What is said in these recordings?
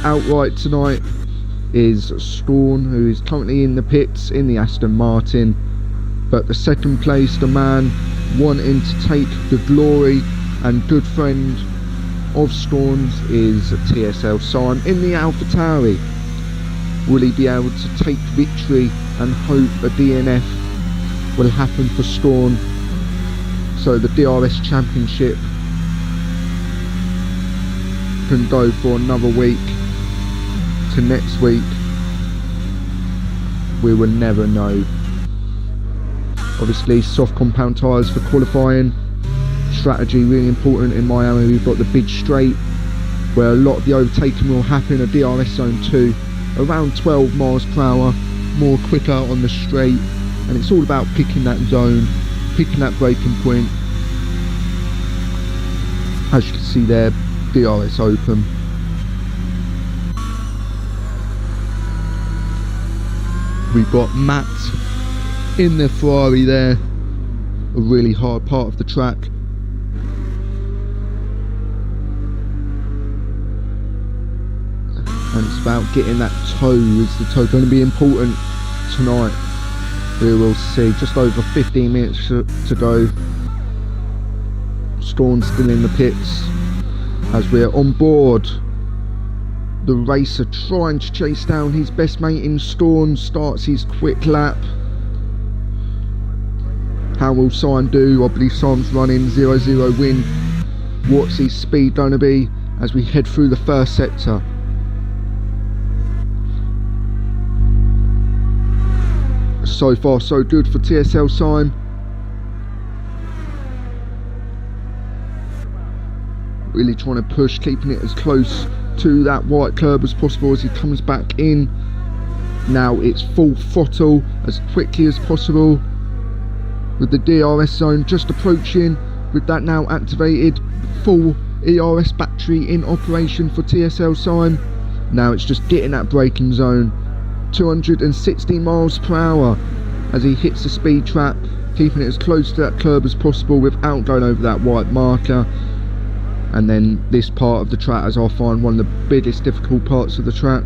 outright tonight is Storm, who is currently in the pits in the Aston Martin. But the second place, the man wanting to take the glory and good friend of Storm's, is TSL Simon in the AlphaTauri. Will he be able to take victory and hope a DNF will happen for Storm, so the DRS Championship can go for another week to next week? We will never know. Obviously, soft compound tyres for qualifying. Strategy really important in Miami. We've got the big straight where a lot of the overtaking will happen, a DRS zone 2, around 12 miles per hour, more quicker on the straight, and it's all about picking that zone, picking that braking point. As you can see there, DRS open. We've got Matt in the Ferrari there, a really hard part of the track. And it's about getting that toe. Is the toe going to be important tonight? We will see. Just over 15 minutes to go. Storm's still in the pits as we're on board. The racer trying to chase down his best mate in Storm, starts his quick lap. How will Simon do? I believe Simon's running 0-0 win. What's his speed going to be as we head through the first sector? So far so good for TSL Simon. Really trying to push, keeping it as close to that white curb as possible as he comes back in. Now it's full throttle as quickly as possible, with the DRS zone just approaching, with that now activated, full ERS battery in operation for TSL Simon. Now it's just getting that braking zone, 260 miles per hour as he hits the speed trap, keeping it as close to that curb as possible without going over that white marker. And then this part of the track, as I find one of the biggest difficult parts of the track,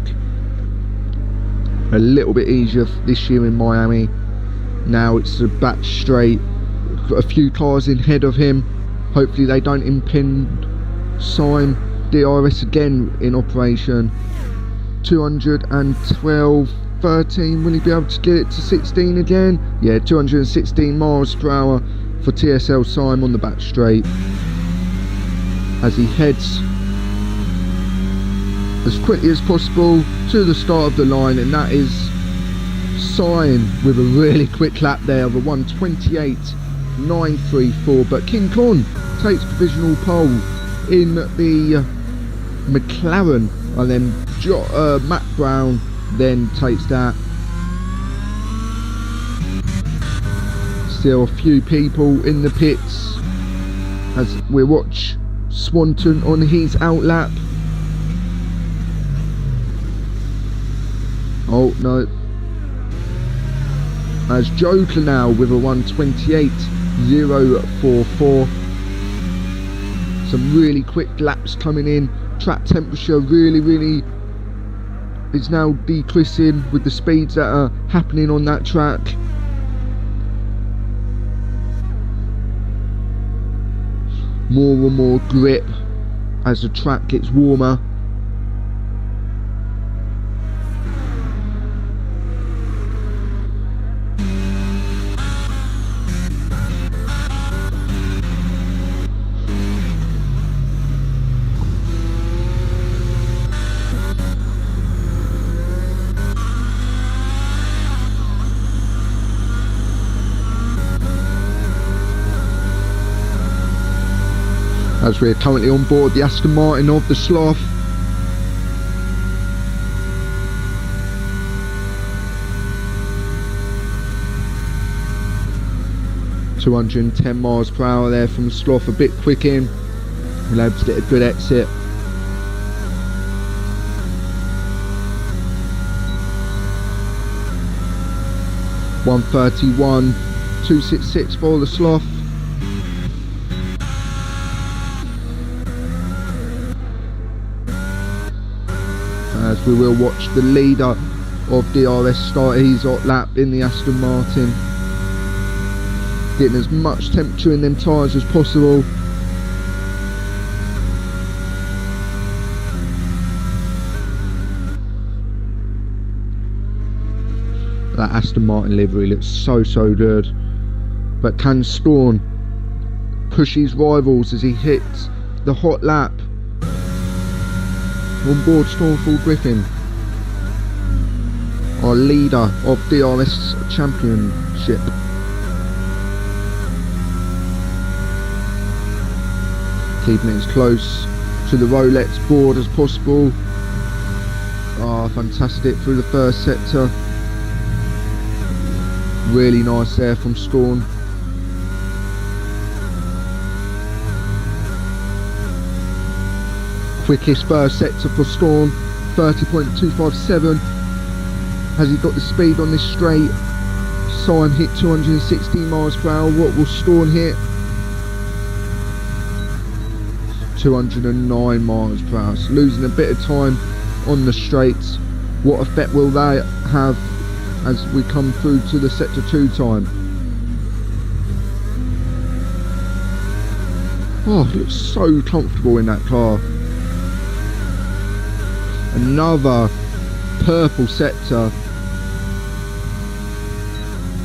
a little bit easier this year in Miami. Now it's a back straight, got a few cars in ahead of him, hopefully they don't impede Simon. DRS again in operation, 212, 13, will he be able to get it to 16 again? Yeah, 216 miles per hour for TSL Simon on the back straight as he heads as quickly as possible to the start of the line, and that is Simon with a really quick lap there of a 1:28.934. But King Kong takes provisional pole in the McLaren, and then Matt Brown then takes that. Still a few people in the pits as we watch Swanton on his outlap. Oh no, as Joker now with a 1:28.044. Some really quick laps coming in. Track temperature really is now decreasing with the speeds that are happening on that track. More and more grip as the track gets warmer. As we're currently on board the Aston Martin of the Sloth. .210 miles per hour there from the Sloth, a bit quick in. We'll able to get a good exit. .131.266 for the Sloth. as we will watch the leader of DRS start his hot lap in the Aston Martin, getting as much temperature in them tyres as possible. That Aston Martin livery looks so good, but can Storm push his rivals as he hits the hot lap on board Stormfall Griffin, our leader of DRS Championship? Keeping it as close to the Rolex board as possible. Ah, fantastic through the first sector. Really nice there from Storm. Quickest first sector for Storm, 30.257. Has he got the speed on this straight? Simon hit 216 miles per hour. What will Storm hit? 209 miles per hour. So losing a bit of time on the straights. What effect will that have as we come through to the sector 2 time? Oh, he looks so comfortable in that car. Another purple sector.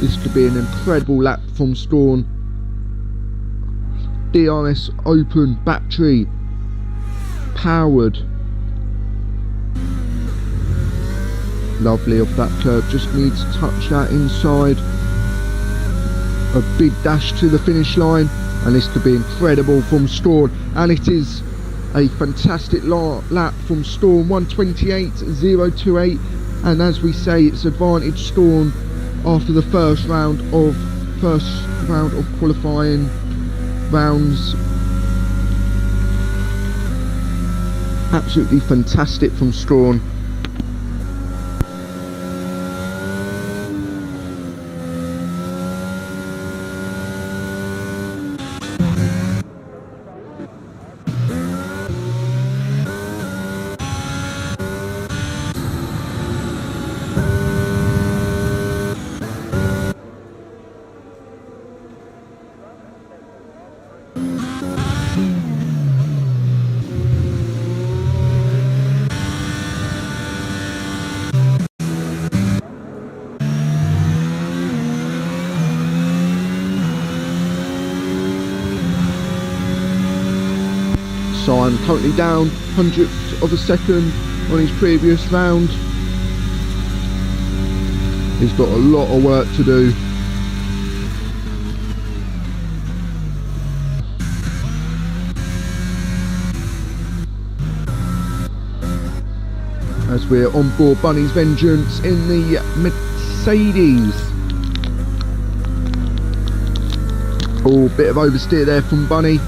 This could be an incredible lap from Storm. DRS open, battery powered. Lovely off that curve, just needs to touch that inside. A big dash to the finish line, and this could be incredible from Storm, and it is a fantastic lap from Storm, 1:28.028, and as we say, it's advantage Storm after the first round of qualifying rounds. Absolutely fantastic from Storm. So I'm currently down 100th of a second on his previous round. He's got a lot of work to do. As we're on board Bunny's Vengeance in the Mercedes. Oh, bit of oversteer there from Bunny.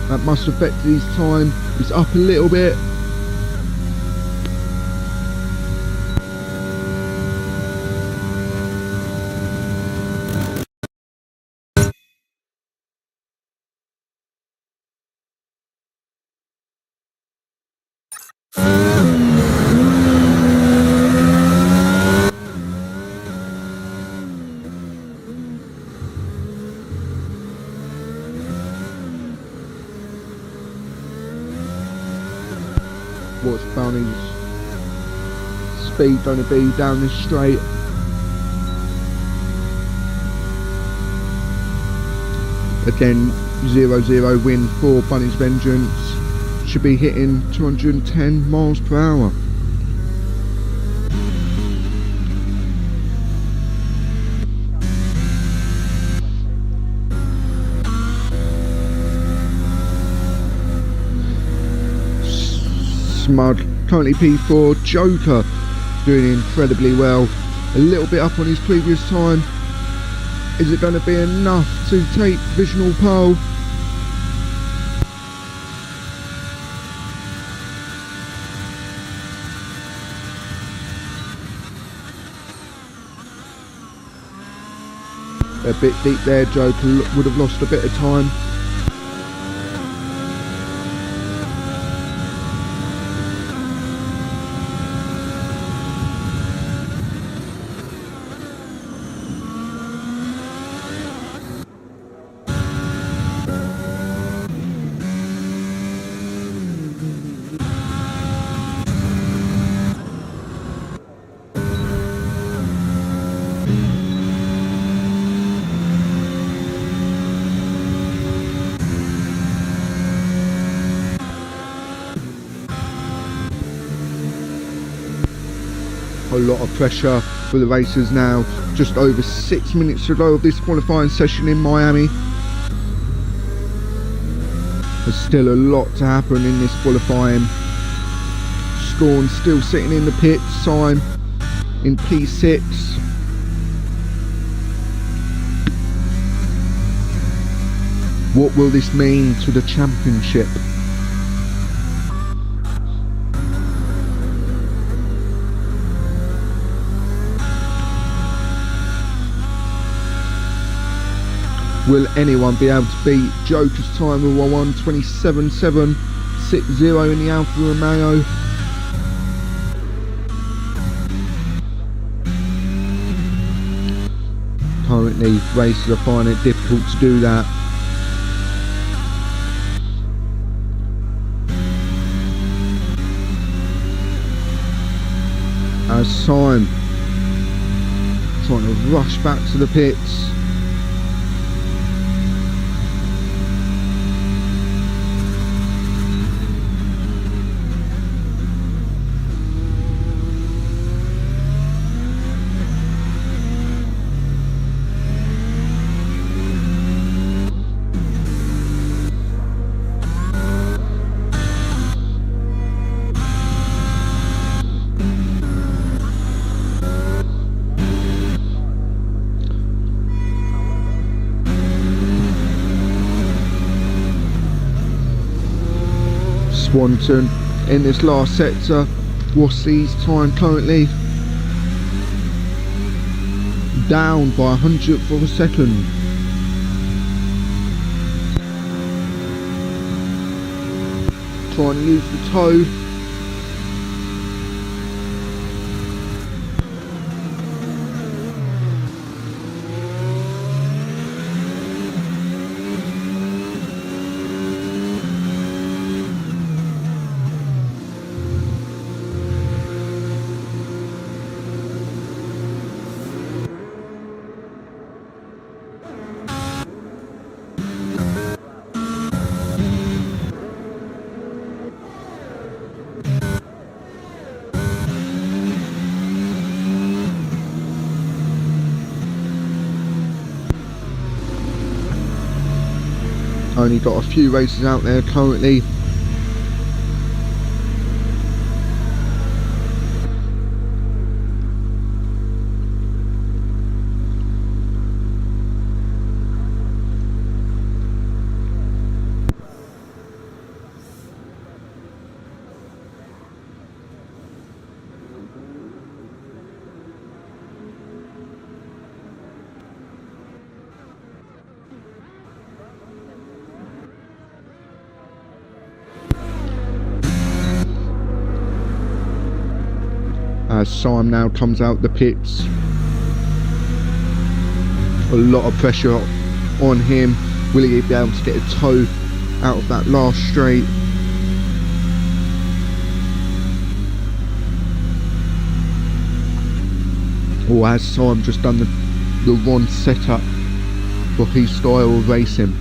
That must have affected his time. He's up a little bit. What's Bunny's speed going to be down this straight? Again, 0-0 win for Bunny's Vengeance. Should be hitting 210 miles per hour. Smud, currently P4. Joker doing incredibly well, a little bit up on his previous time. Is it going to be enough to take provisional pole? A bit deep there, Joker would have lost a bit of time. A lot of pressure for the racers now. Just over 6 minutes to go of this qualifying session in Miami. There's still a lot to happen in this qualifying. Scorn still sitting in the pits, Syme in P6. What will this mean to the championship? Will anyone be able to beat Joker's time of 1:27.760 in the Alfa Romeo? Currently, racers are finding it difficult to do that. As Syme trying to rush back to the pits. Swanton in this last sector. What's his time currently? Down by 100th of a second. Trying to use the toe. Only got a few races out there currently. As Syme now comes out the pits. A lot of pressure on him. Will he be able to get a toe out of that last straight? Or has Syme just done the wrong setup for his style of racing?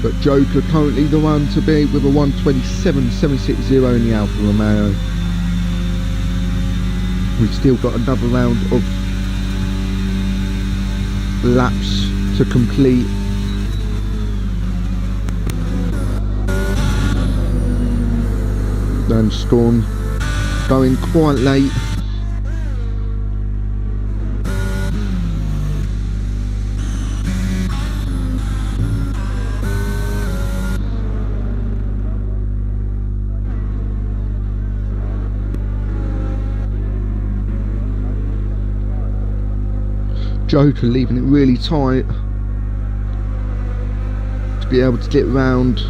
But Joker currently the one to be with a 1:27.760 in the Alfa Romeo. We've still got another round of laps to complete. Then Scorn going quite late. Joker leaving it really tight to be able to get round.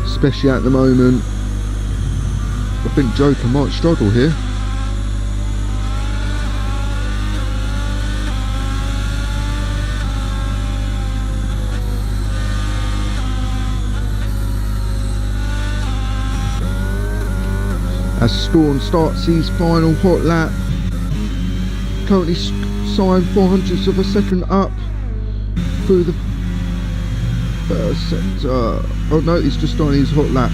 Especially at the moment. I think Joker might struggle here. As Scorn starts his final hot lap. Currently Syme 400ths of a second up through the first sector. Oh no, he's just on his hot lap.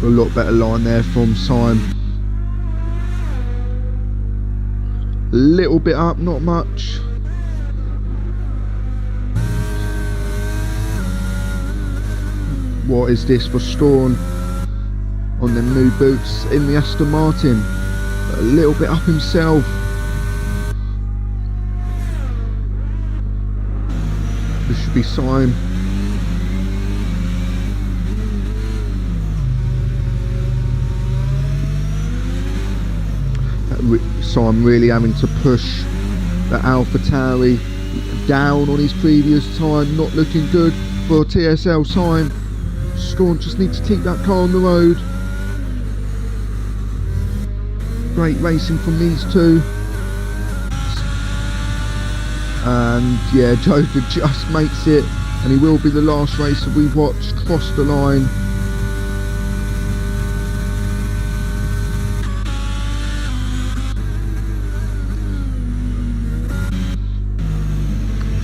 A lot better line there from Simon. A little bit up, not much. What is this for Strawn on them new boots in the Aston Martin? A little bit up himself. This should be Simon. Simon really having to push the AlphaTauri down on his previous time, not looking good for TSL. Simon. Strawn just needs to keep that car on the road. Great racing from these two. And yeah, Joker just makes it, and he will be the last racer we watch cross the line.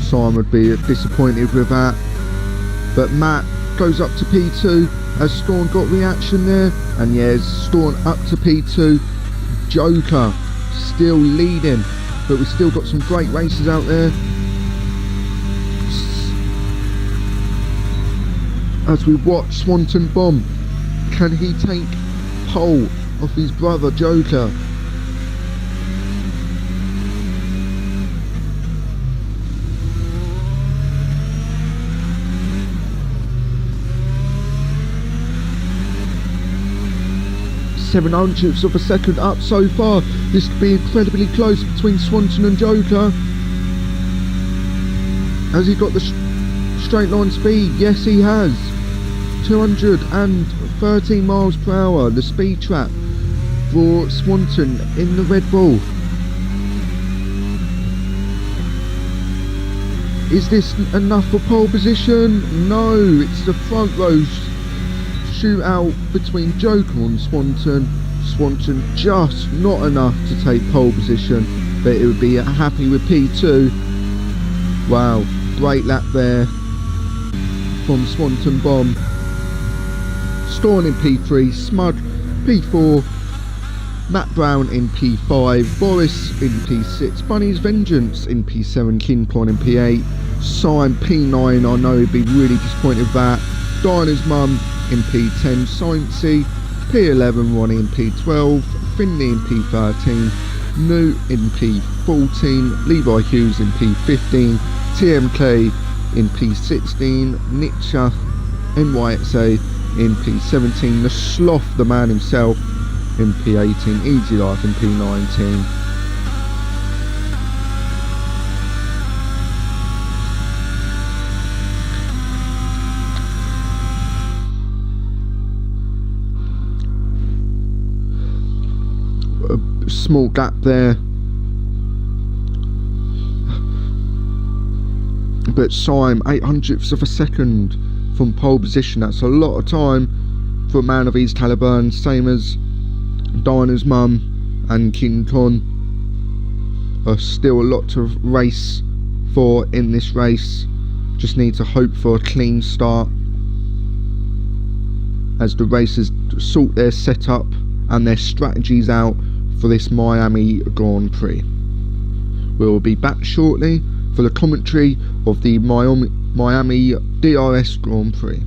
Simon would be disappointed with that, but Matt goes up to P2. Has Strawn got reaction there? And yes, Strawn up to P2. Joker still leading, but we've still got some great races out there. As we watch Swanton Bomb, can he take pole off his brother Joker? Seven hundredths of a second up so far. This could be incredibly close between Swanton and Joker. Has he got the straight line speed? Yes, he has. 213 miles per hour, the speed trap for Swanton in the Red Bull. Is this enough for pole position? No, it's the front row shootout between Joker and Swanton. Swanton just not enough to take pole position, but it would be happy with P2. Wow, great lap there from Swanton Bomb. Strawn in P3, Smud P4, Matt Brown in P5, Boris in P6, Bunny's Vengeance in P7, Kinpon in P8, Simon P9, I know he'd be really disappointed with that, Diana's Mum in P10, Sciencey, P11, Ronnie in P12, Finley in P13, New in P14, Levi Hughes in P15, TMK in P16, Nitcha NYXA in P17, the Sloth, the man himself, in P18, Easy Life in P19. A small gap there, but Simon 800ths of a second from pole position. That's a lot of time for a man of his calibre, and same as Diana's Mum and King Con. Still a lot to race for in this race. Just need to hope for a clean start as the racers sort their setup and their strategies out for this Miami Grand Prix. We'll be back shortly for the commentary of the Miami DRS Grand Prix.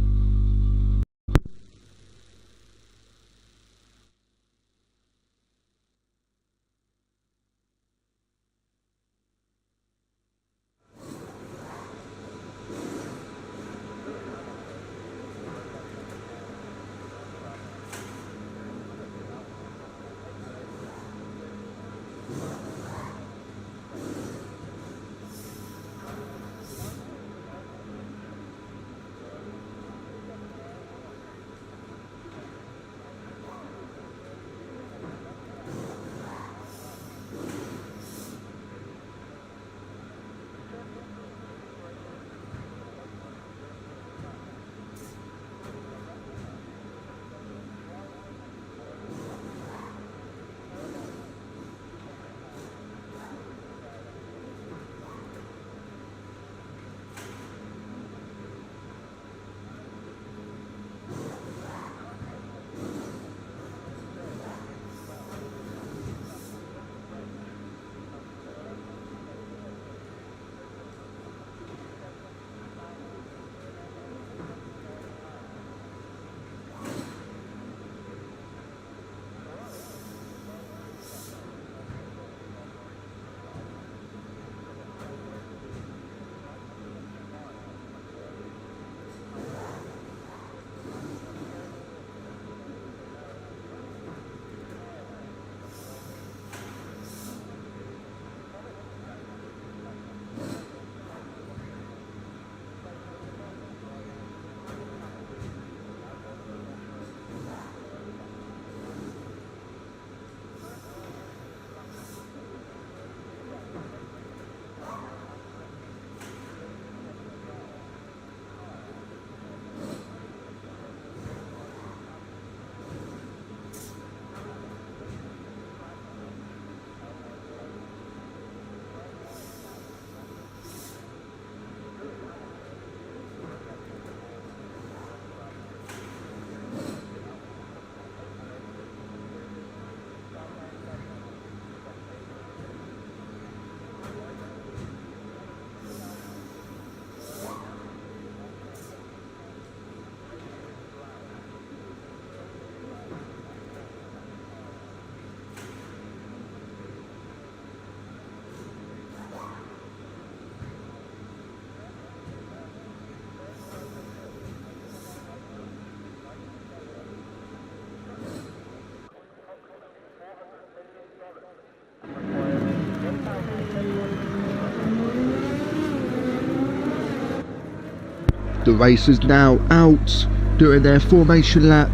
The racers now out doing their formation lap.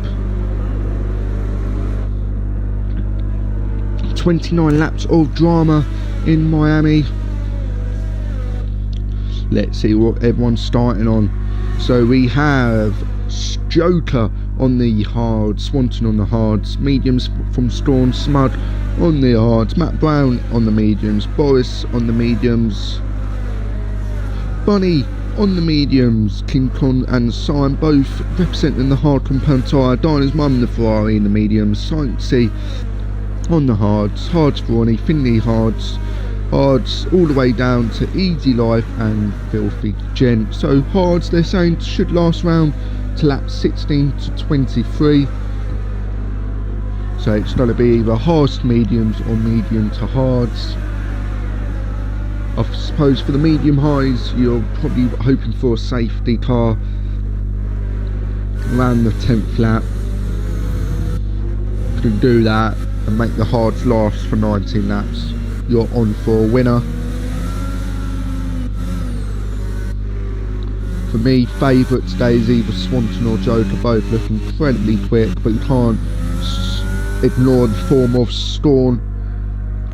29 laps of drama in Miami. Let's see what everyone's starting on. So we have Joker on the hards, Swanton on the hards, mediums from Storm, Smud on the hards, Matt Brown on the mediums, Boris on the mediums, Bunny on the mediums, King Kong and Simon both representing the hard compound tyre, Dinah's mum the Ferrari in the mediums, Sciencey on the hards, hards for Ronnie, Finley hards all the way down to Easy Life and Filthy Gent. So hards, they're saying, should last round to lap 16 to 23. So it's going to be either hards to mediums or medium to hards. I suppose for the medium highs you're probably hoping for a safety car around the 10th lap. You can do that and make the hards last for 19 laps. You're on for a winner. For me, favourite today is either Swanton or Joker. Both look incredibly quick, but you can't ignore the form of Storm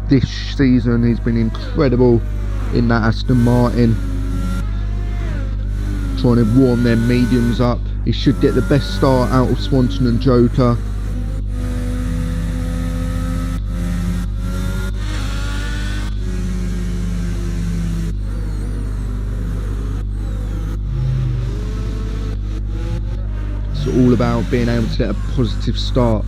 this season. He's been incredible in that Aston Martin, trying to warm their mediums up. He should get the best start out of Swanton and Joker. It's all about being able to get a positive start.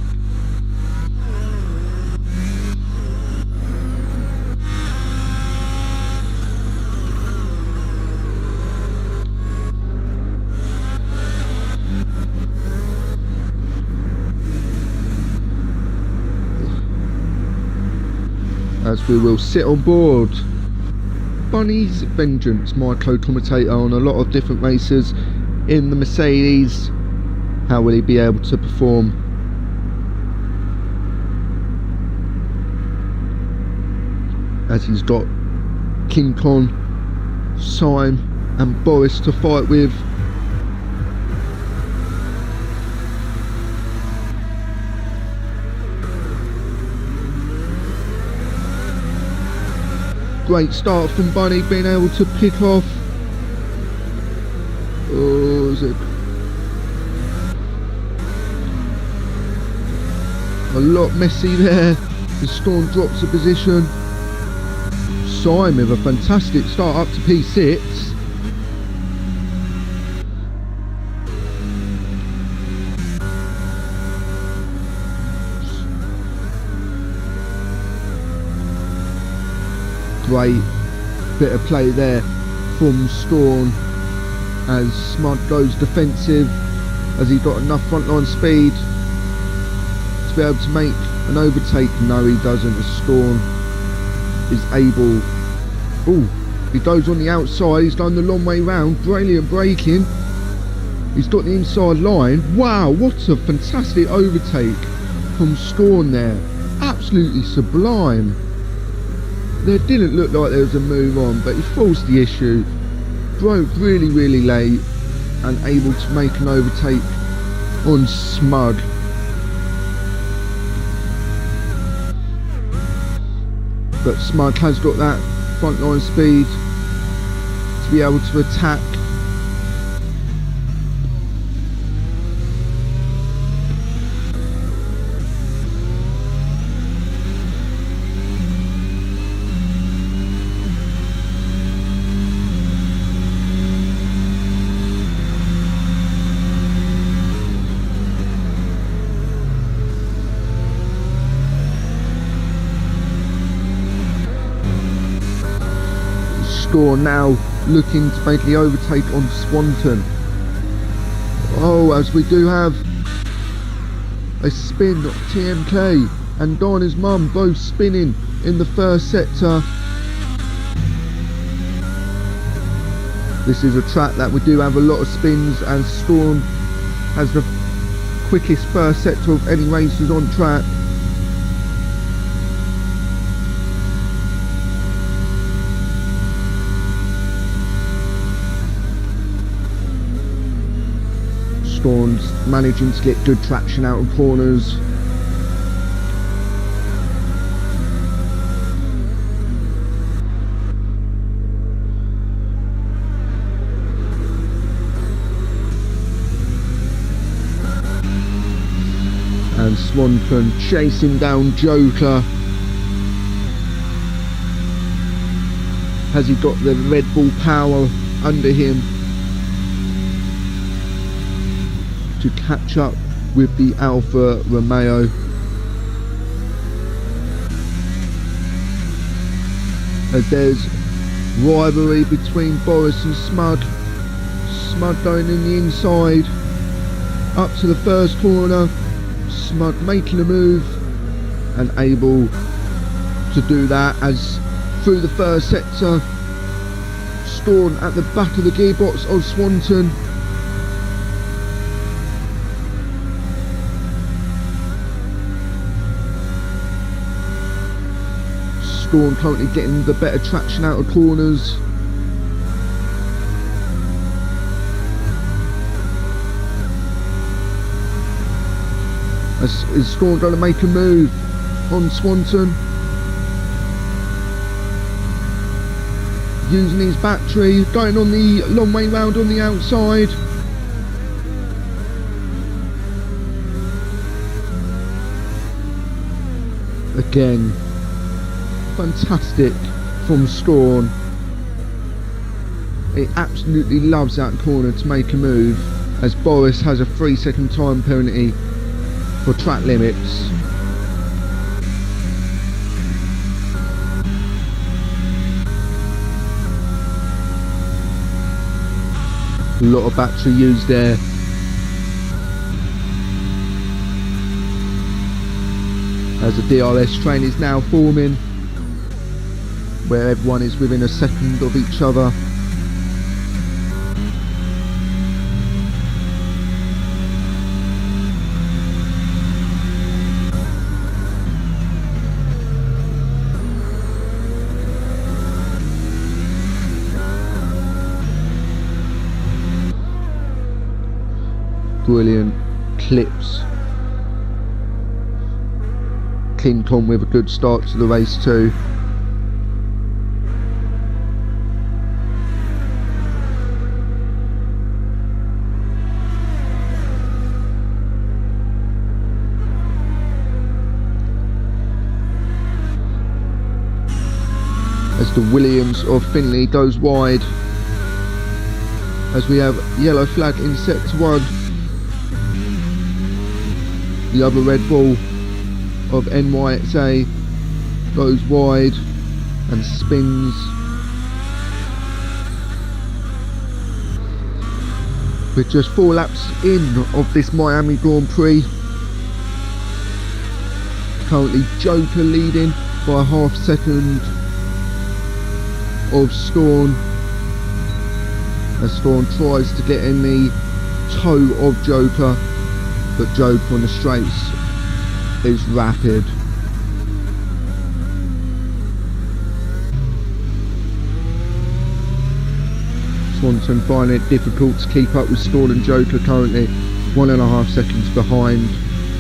As we will sit on board Bunny's Vengeance, my co-commentator on a lot of different races in the Mercedes. How will he be able to perform? As he's got King Kong, Sime and Boris to fight with. Great start from Bunny, being able to pick off. Oh, is it? A lot messy there. The Storm drops a position. Sime with a fantastic start up to P6. Great bit of play there from Storm as Smud goes defensive, as he got enough frontline speed to be able to make an overtake. No, he doesn't. The Storm is able. Oh, he goes on the outside. He's done the long way round. Brilliant braking. He's got the inside line. Wow, what a fantastic overtake from Storm there. Absolutely sublime. There didn't look like there was a move on, but he forced the issue, broke really late and able to make an overtake on Smud. But Smud has got that frontline speed to be able to attack. Now looking to make the overtake on Swanton. Oh, as we do have a spin of TMK and Dinah's mum both spinning in the first sector. This is a track that we do have a lot of spins, and Storm has the quickest first sector of any racers on track. Storm's managing to get good traction out of corners. And Swanton chasing down Joker. Has he got the Red Bull power under him to catch up with the Alfa Romeo? As there's rivalry between Boris and Smud. Smud going in the inside up to the first corner. Smud making a move and able to do that as through the first sector. Storm at the back of the gearbox of Swanton. Storm currently getting the better traction out of corners. Is Storm going to make a move on Swanton? Using his battery, going on the long way round on the outside. Again, fantastic from Storm. He absolutely loves that corner to make a move, as Boris has a 3-second time penalty for track limits. A lot of battery used there. As the DRS train is now forming, where everyone is within a second of each other. Brilliant clips. King Kong with a good start to the race too. As the Williams of Finley goes wide, as we have yellow flag in sector 1. The other Red Bull of NYXA goes wide and spins. With just 4 laps in of this Miami Grand Prix. Currently Joker leading by a half second of Storm, as Storm tries to get in the toe of Joker, but Joker on the straights is rapid. Swanton finding it difficult to keep up with Storm and Joker, currently 1.5 seconds behind,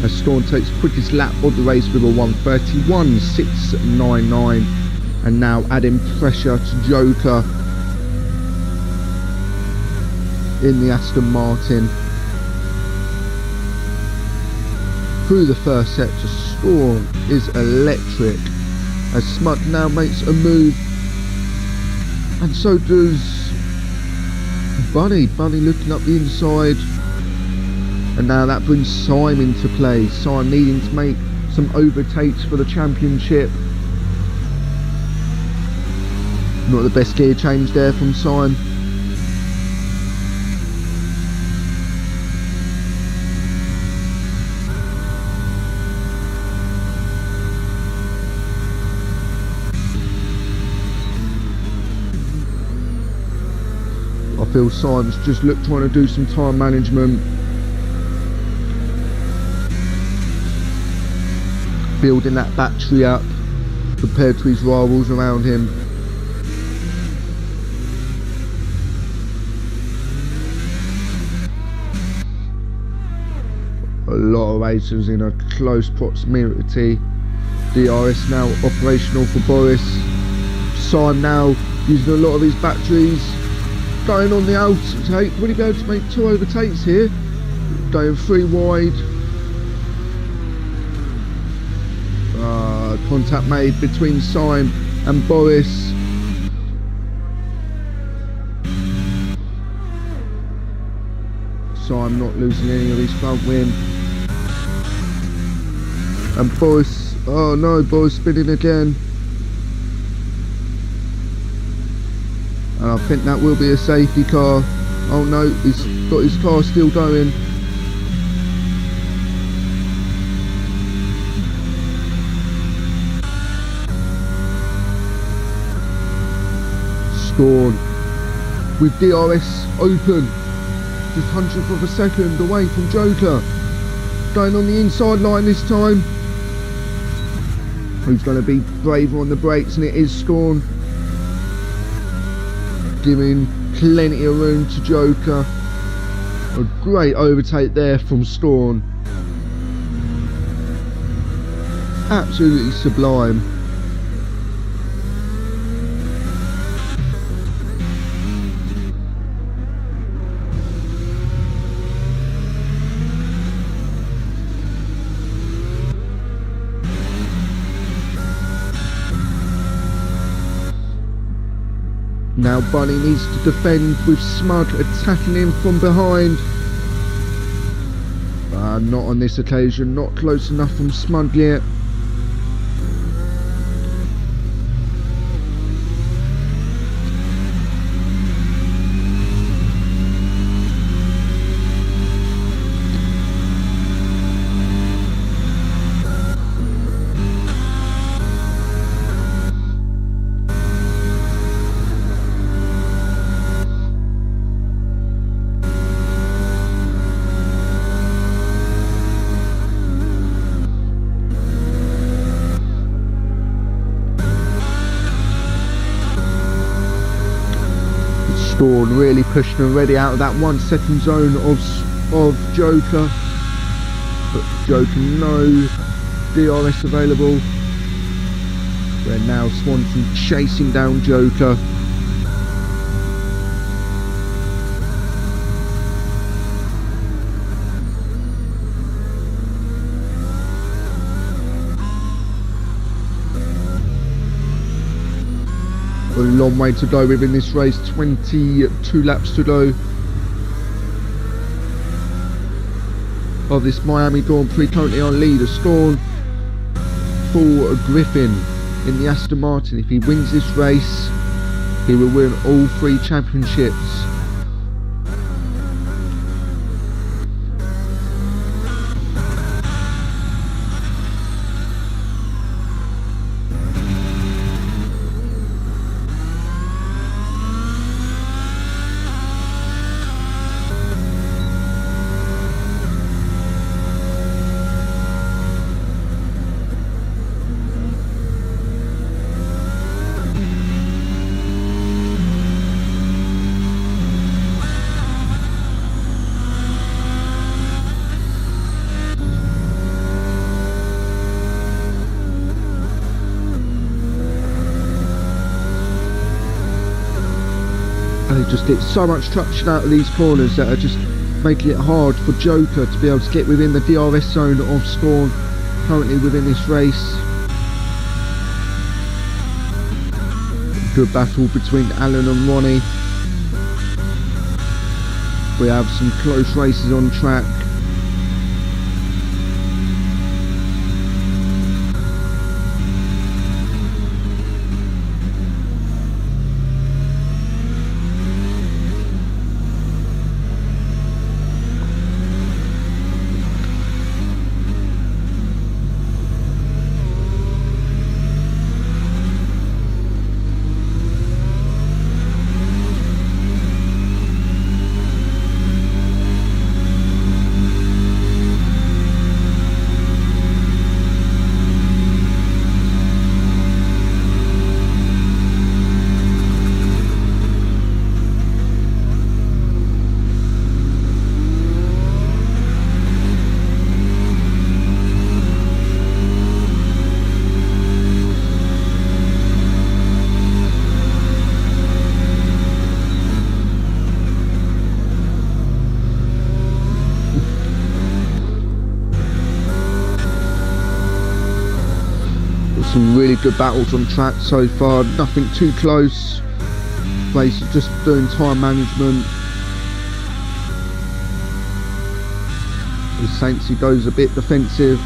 as Storm takes quickest lap of the race with a 1:31.699, and now adding pressure to Joker in the Aston Martin. Through the first sector, Storm is electric, as Smud now makes a move, and so does Bunny looking up the inside, and now that brings Simon into play. Simon needing to make some overtakes for the championship. Not the best gear change there from Simon. I feel Simon's just trying to do some time management, building that battery up compared to his rivals around him. lot of racers in a close proximity. DRS now operational for Boris. Simon now using a lot of his batteries. Going on the overtake. Will he be able to make 2 overtakes here? Going 3 wide. Contact made between Simon and Boris. Simon not losing any of his front wing. And Boris, oh no, Boris spinning again. And I think that will be a safety car. Oh no, he's got his car still going. Scorn with DRS open, just 100th of a second away from Joker. Going on the inside line this time. Who's going to be braver on the brakes? And it is Scorn, giving plenty of room to Joker. A great overtake there from Scorn. Absolutely sublime. Now Bunny needs to defend with Smug attacking him from behind. Not on this occasion, not close enough from Smug yet. Scorn really pushing already out of that 1 second zone of Joker, but Joker no DRS available. Where now Swanson chasing down Joker. A long way to go within this race, 22 laps to go of this Miami Grand Prix. Currently on leader, Scorn for Griffin in the Aston Martin. If he wins this race, he will win all 3 championships. They just get so much traction out of these corners that are just making it hard for Joker to be able to get within the DRS zone of Scorn currently within this race. Good battle between Alan and Ronnie. We have some close races on track. Some really good battles on track so far, nothing too close. Race is just doing time management. Saintsy goes a bit defensive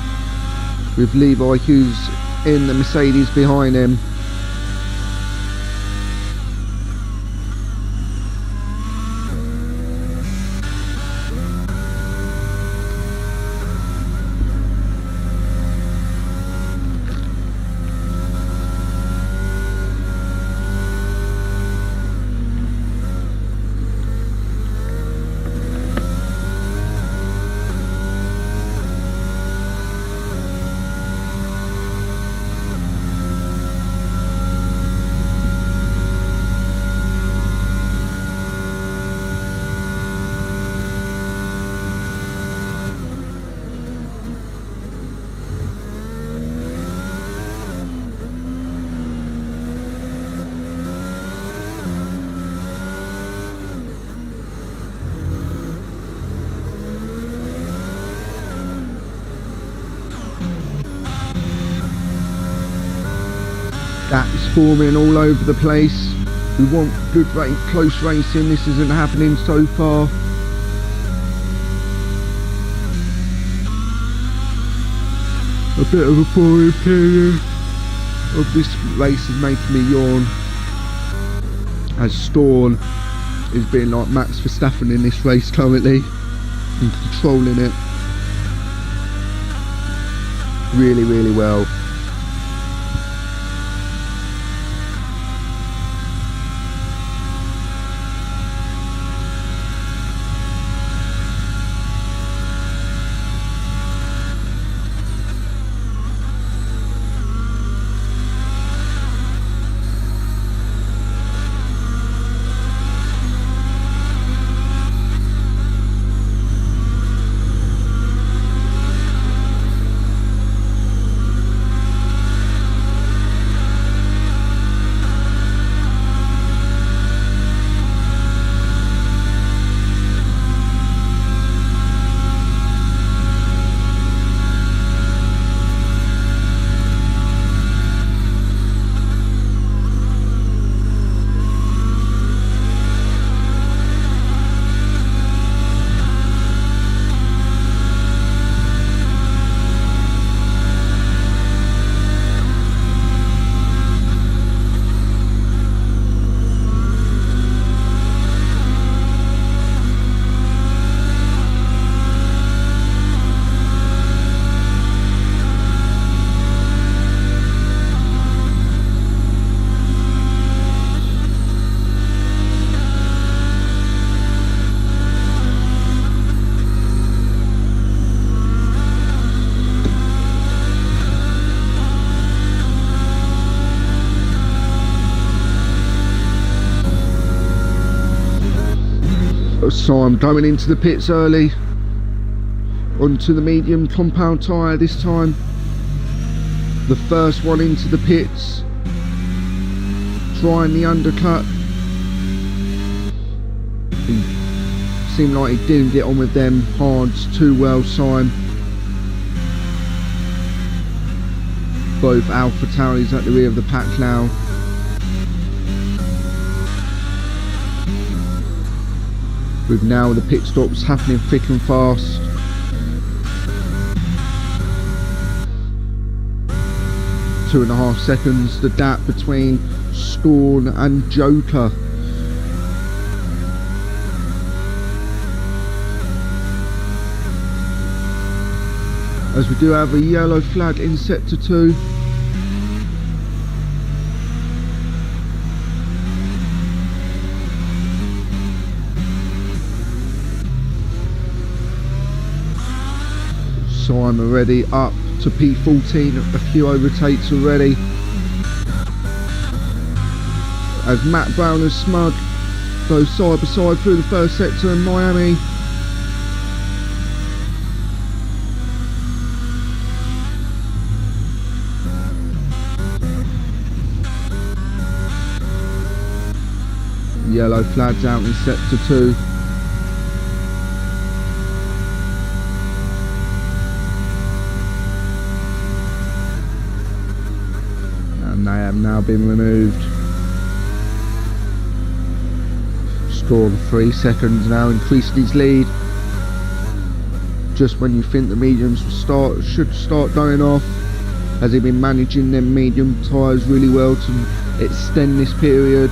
with Levi Hughes in the Mercedes behind him. That is forming all over the place. We want good close racing. This isn't happening so far. A bit of a boring period of this race is making me yawn, as Storm is being like Max Verstappen in this race currently and controlling it really, really well. So I'm going into the pits early, onto the medium compound tyre this time. The first one into the pits, trying the undercut. It seemed like he didn't get on with them hards too well, Simon. Both Alpha Tauris at the rear of the pack now. With now the pit stops happening thick and fast. Two and a half seconds, the gap between Storm and Joker. As we do have a yellow flag in sector 2. Simon already up to P14, a few overtakes already. As Matt Brown and Smug go side by side through the first sector in Miami. Yellow flags out in sector 2. now been removed. Scored 3 seconds now, increased his lead. Just when you think the mediums should start dying off, has he been managing them medium tyres really well to extend this period.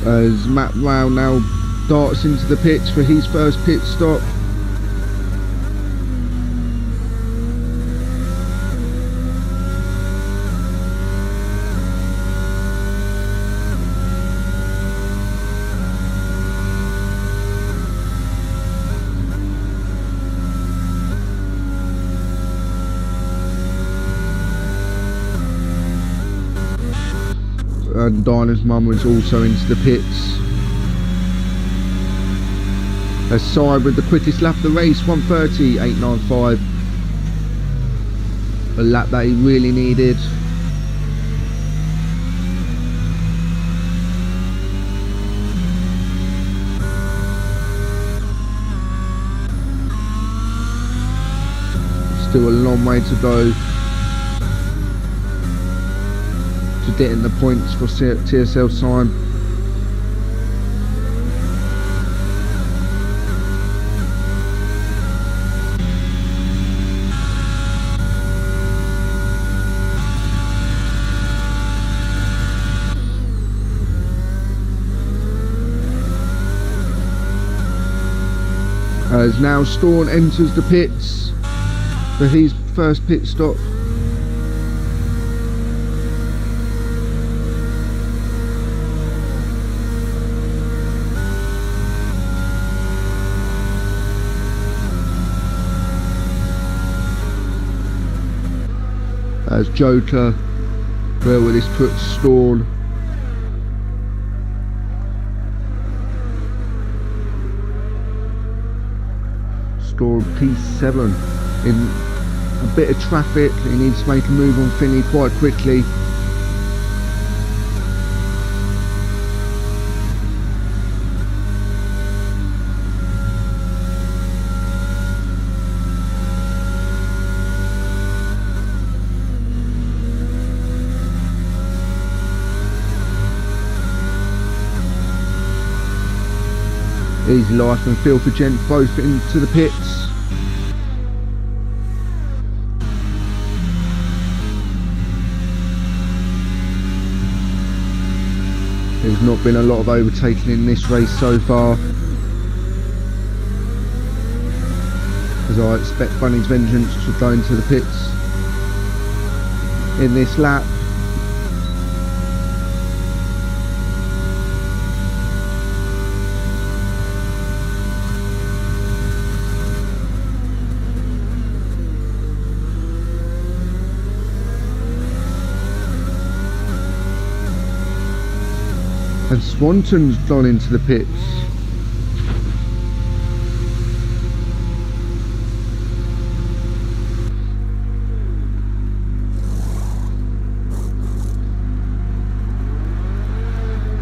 As Matt Rao now darts into the pits for his first pit stop. And Dinah's mum is also into the pits. As Side with the quickest lap of the race, 1:30.895. A lap that he really needed. Still a long way to go to getting the points for TSL time. As now Storm enters the pits for his first pit stop. As Joker, where will this put Storm? Storm P7 in a bit of traffic. He needs to make a move on Finley quite quickly. Easy Life and Feel for Gent both into the pits. There's not been a lot of overtaking in this race so far, as I expect Bunny's Vengeance to go into the pits in this lap. And Swanton's gone into the pits.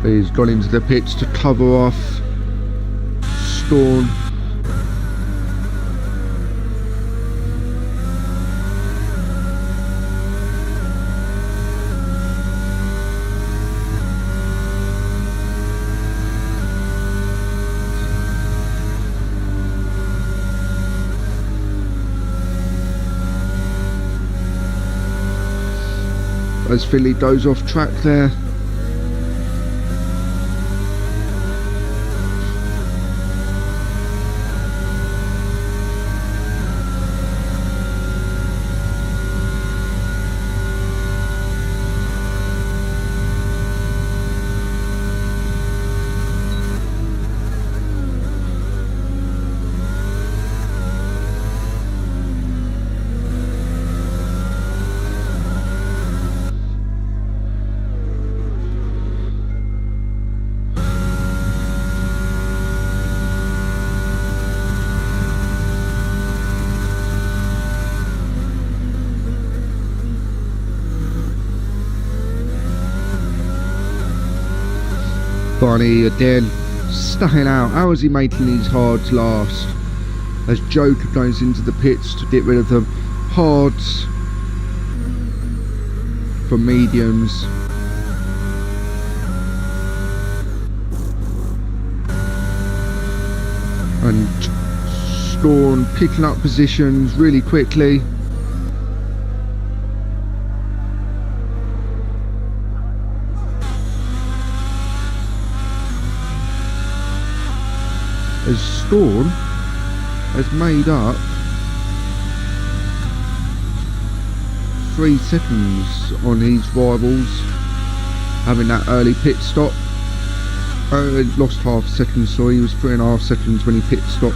He's gone into the pits to cover off Storm. As Philly goes off track there. Bunny again, staying out. How is he making these hards last? As Joker goes into the pits to get rid of the hards for mediums. And Storm picking up positions really quickly. As Storm has made up 3 seconds on his rivals, having that early pit stop. Lost half a second, sorry, he was 3.5 seconds when he pit stopped.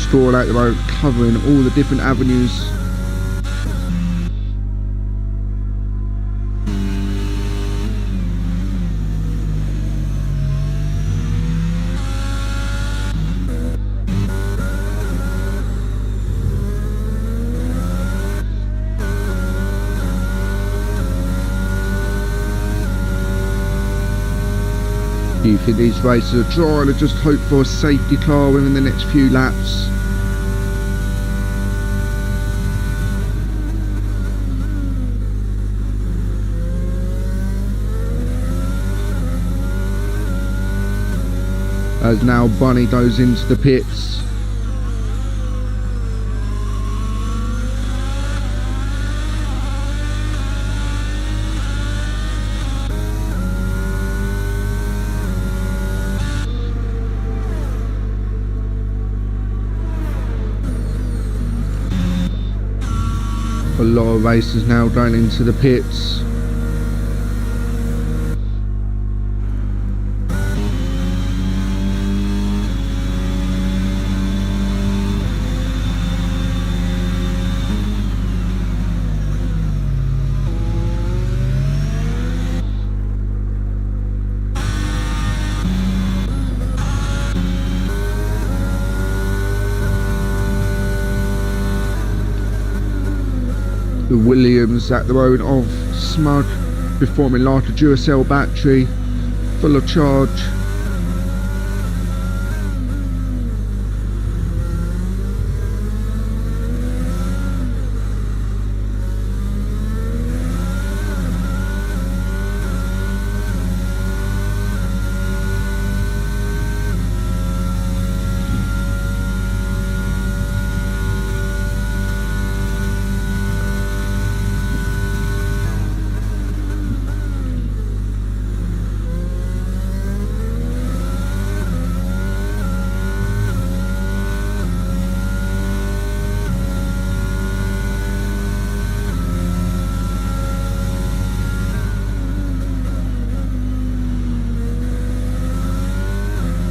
Stroll out the road, covering all the different avenues. You think these racers are trying to just hope for a safety car within the next few laps. As now Bunny goes into the pits. A lot of racers now going into the pits. The Williams at the moment of Smug, performing like a Duracell battery, full of charge.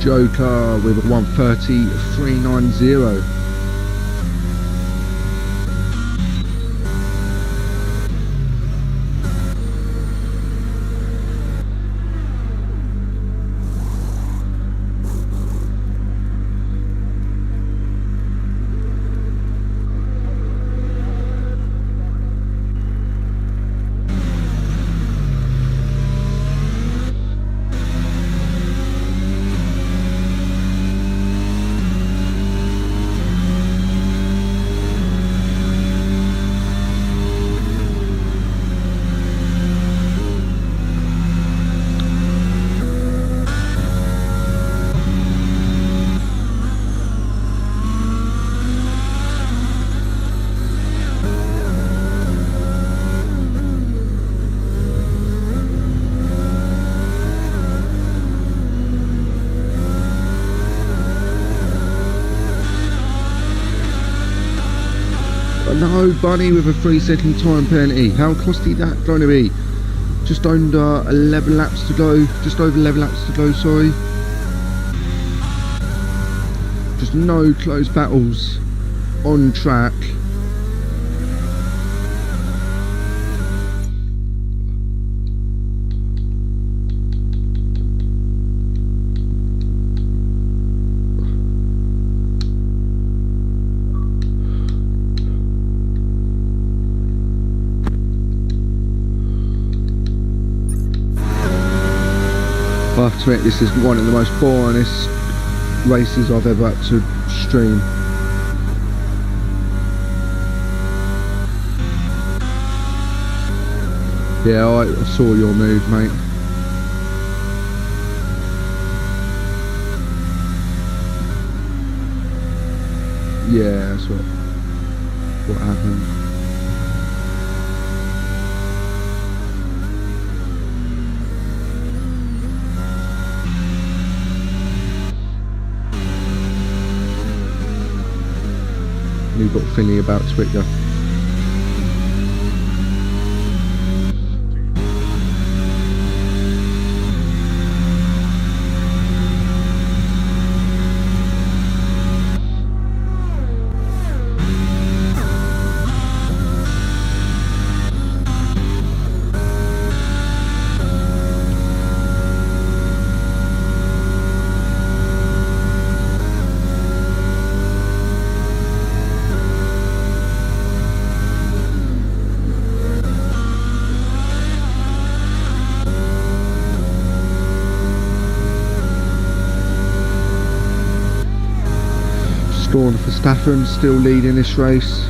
Joker with a 1:30.390. No, Bunny with a 3-second time penalty. How costly that going to be? Just under 11 laps to go. Just over 11 laps to go, sorry. Just no close battles on track. have to admit, this is one of the most boringest races I've ever had to stream. Yeah, I saw your move, mate. Yeah, that's what happened. You've got Finley about Twitter. Dawn Verstappen still leading this race.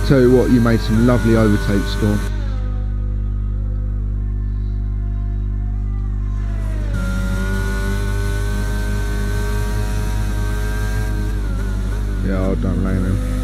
Tell you what, you made some lovely overtakes, Dawn. Yeah, I don't blame him.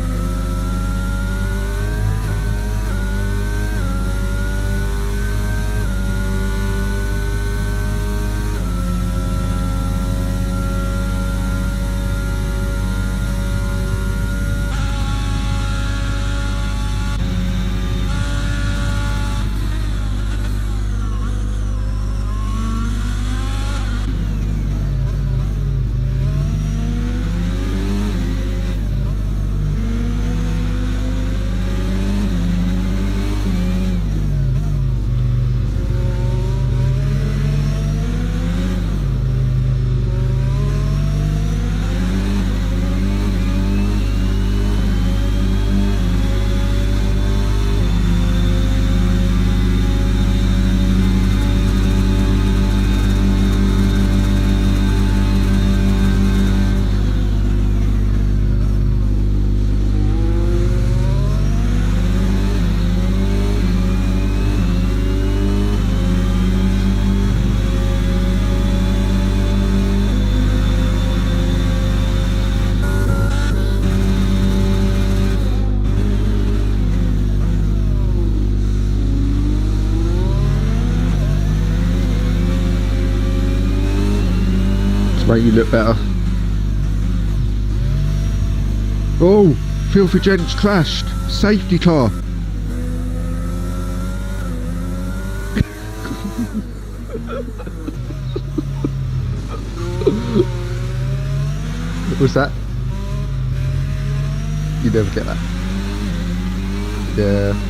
Make you look better. Oh, Filthy Gents crashed. Safety car. What's that? You never get that. Yeah.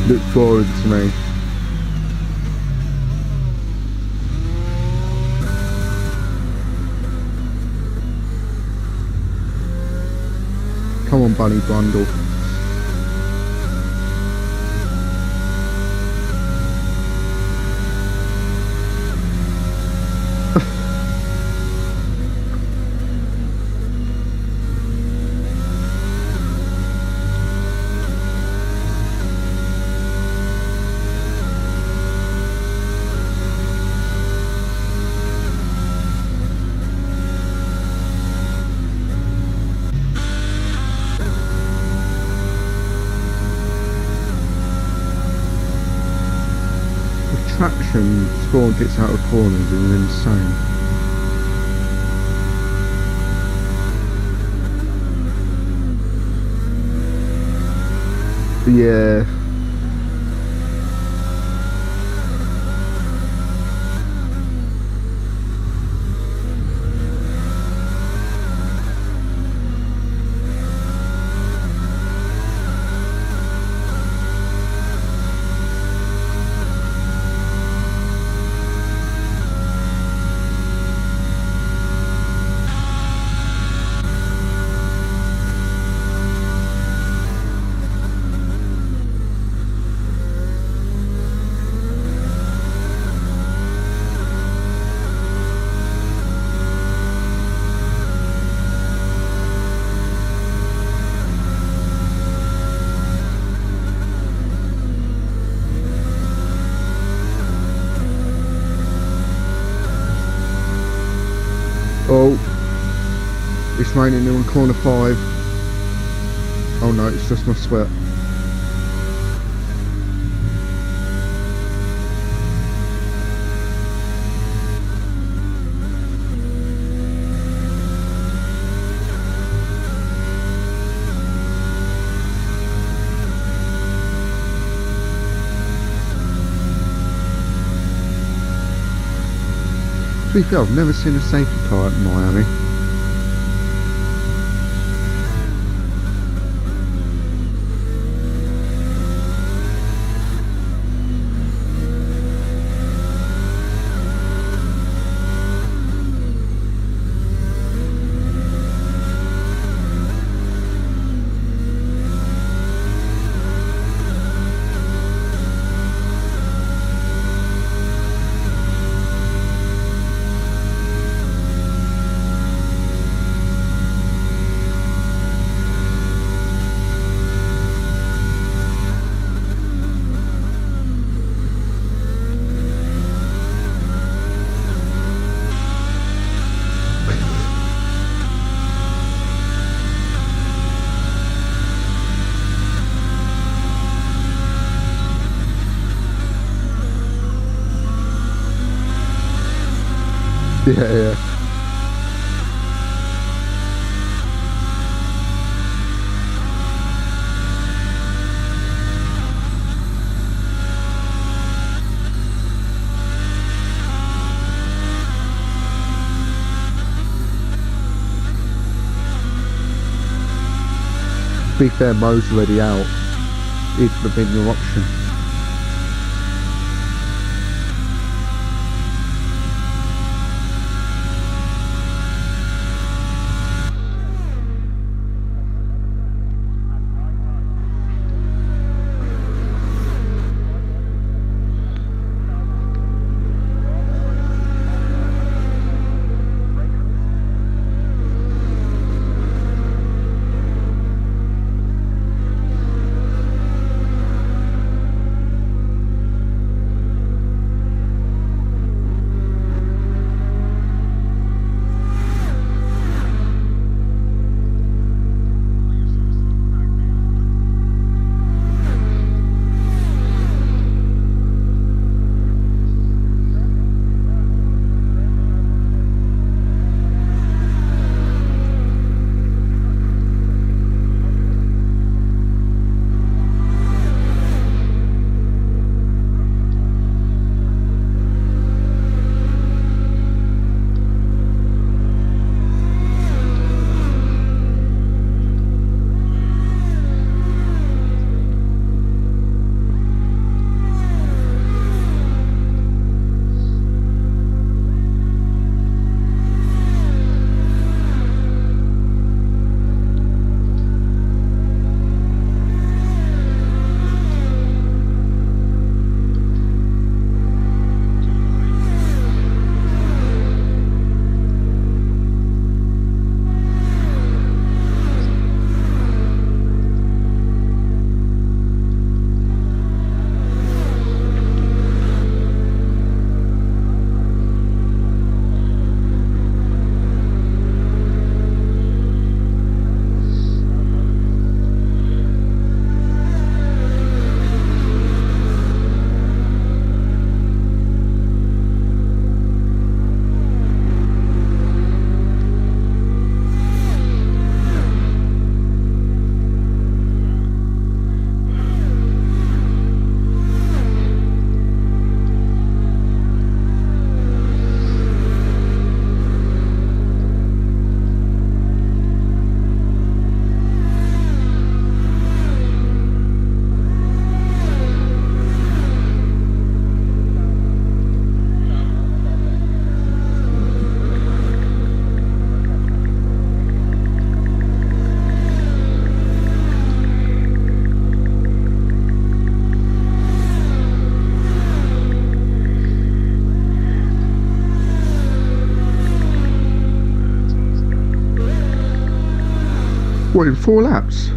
Look forward to me. Come on, Bunny Bundle. direction Spawn gets out of corners is insane. Yeah. Oh, it's raining on corner 5. Oh no, it's just my sweat. To be fair, I've never seen a safety car at Miami. Yeah. To be fair, Mo's already out. It would have been your option. What, in 4 laps?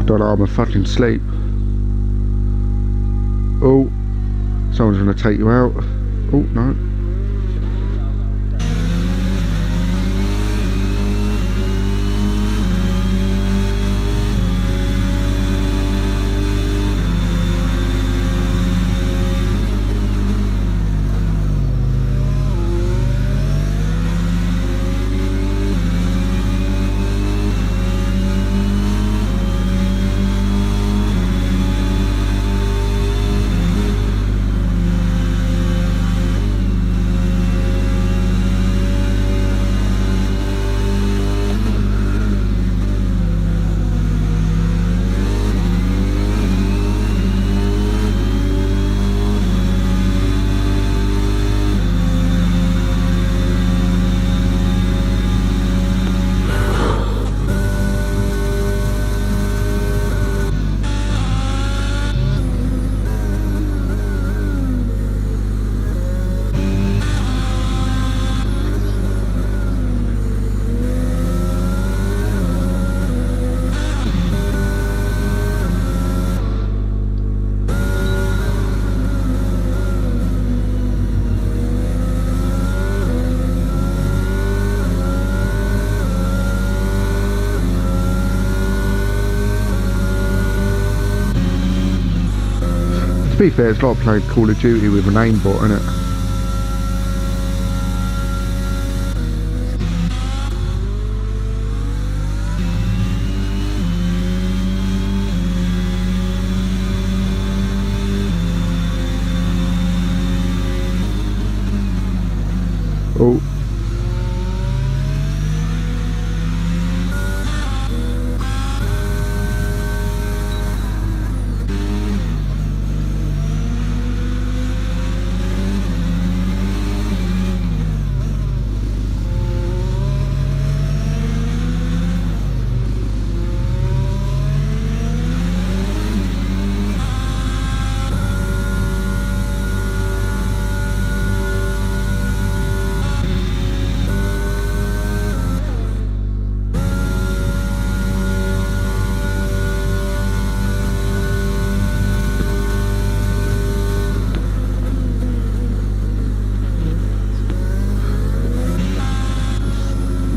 Don't know, I'm a fucking sleep. Oh, someone's gonna take you out. Oh, no. To be fair, it's like playing Call of Duty with an aimbot, isn't it? Oh.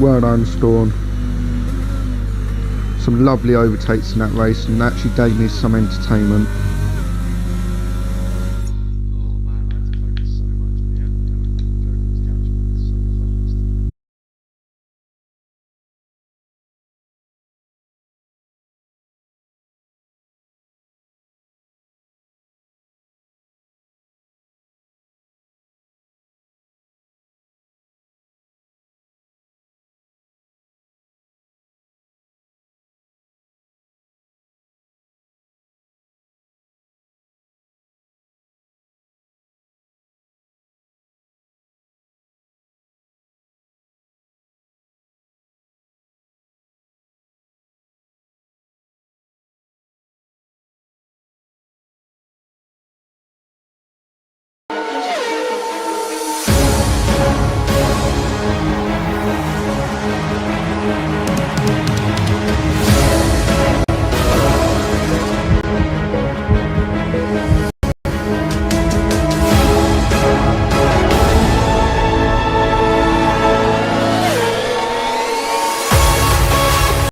well done, Storm. Some lovely overtakes in that race, and actually gave me some entertainment.